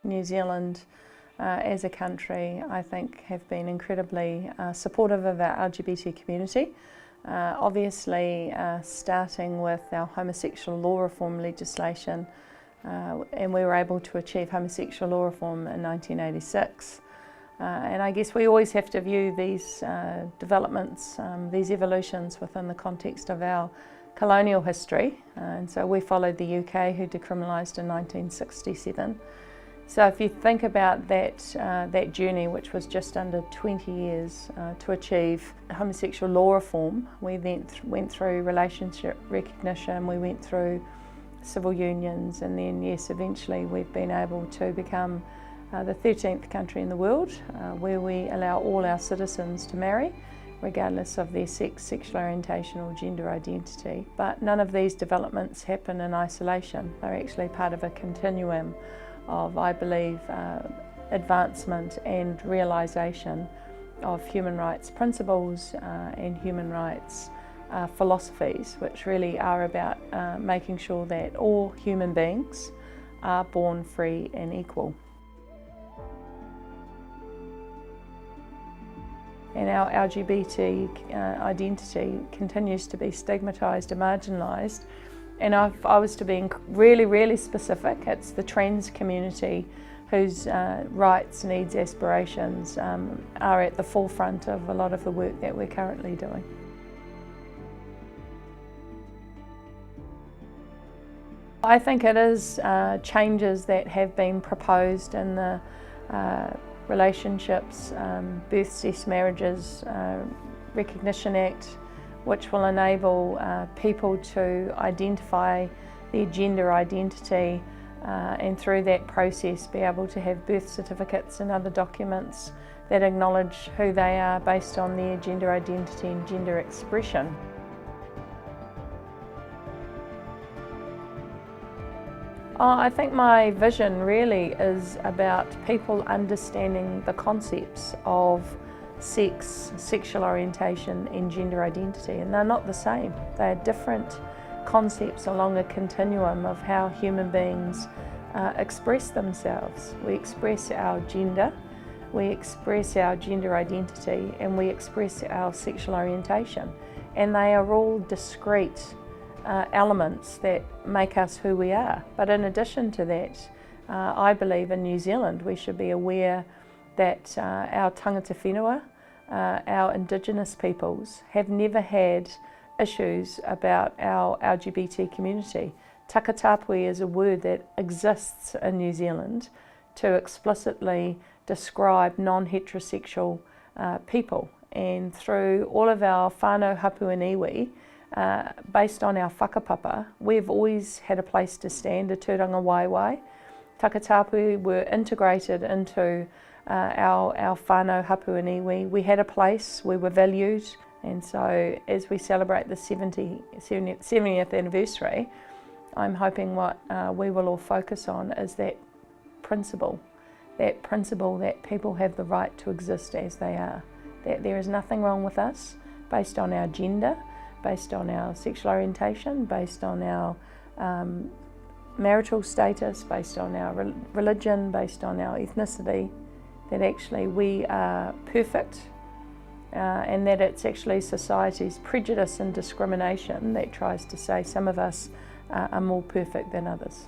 New Zealand as a country, I think, have been incredibly supportive of our LGBT community. Obviously, starting with our homosexual law reform legislation, and we were able to achieve homosexual law reform in 1986. And I guess we always have to view these developments, these evolutions within the context of our colonial history. And so we followed the UK, who decriminalised in 1967. So if you think about that journey, which was just under 20 years to achieve homosexual law reform, we then went through relationship recognition, we went through civil unions, and then yes, eventually we've been able to become the 13th country in the world where we allow all our citizens to marry, regardless of their sex, sexual orientation or gender identity. But none of these developments happen in isolation. They're actually part of a continuum of, I believe, advancement and realisation of human rights principles and human rights philosophies, which really are about making sure that all human beings are born free and equal. And our LGBT identity continues to be stigmatised and marginalised. And if I was to be really, really specific, it's the trans community whose rights, needs, aspirations are at the forefront of a lot of the work that we're currently doing. I think it is changes that have been proposed in the Relationships, Births, Deaths, Marriages Recognition Act, which will enable people to identify their gender identity and through that process be able to have birth certificates and other documents that acknowledge who they are based on their gender identity and gender expression. I think my vision really is about people understanding the concepts of sex, sexual orientation and gender identity, and they're not the same. They're different concepts along a continuum of how human beings express themselves. We express our gender, we express our gender identity, and we express our sexual orientation, and they are all discrete elements that make us who we are. But in addition to that, I believe in New Zealand we should be aware that our tangata whenua, our Indigenous peoples, have never had issues about our LGBT community. Takatapui is a word that exists in New Zealand to explicitly describe non-heterosexual people, and through all of our whānau hapu and iwi, based on our whakapapa, we've always had a place to stand, a tūranga waiwai. Takatapui were integrated into our whānau hapu and iwi. We had a place, we were valued, and so as we celebrate the 70th anniversary, I'm hoping what we will all focus on is that principle that people have the right to exist as they are, that there is nothing wrong with us based on our gender, based on our sexual orientation, based on our marital status, based on our religion, based on our ethnicity, that actually we are perfect and that it's actually society's prejudice and discrimination that tries to say some of us are more perfect than others.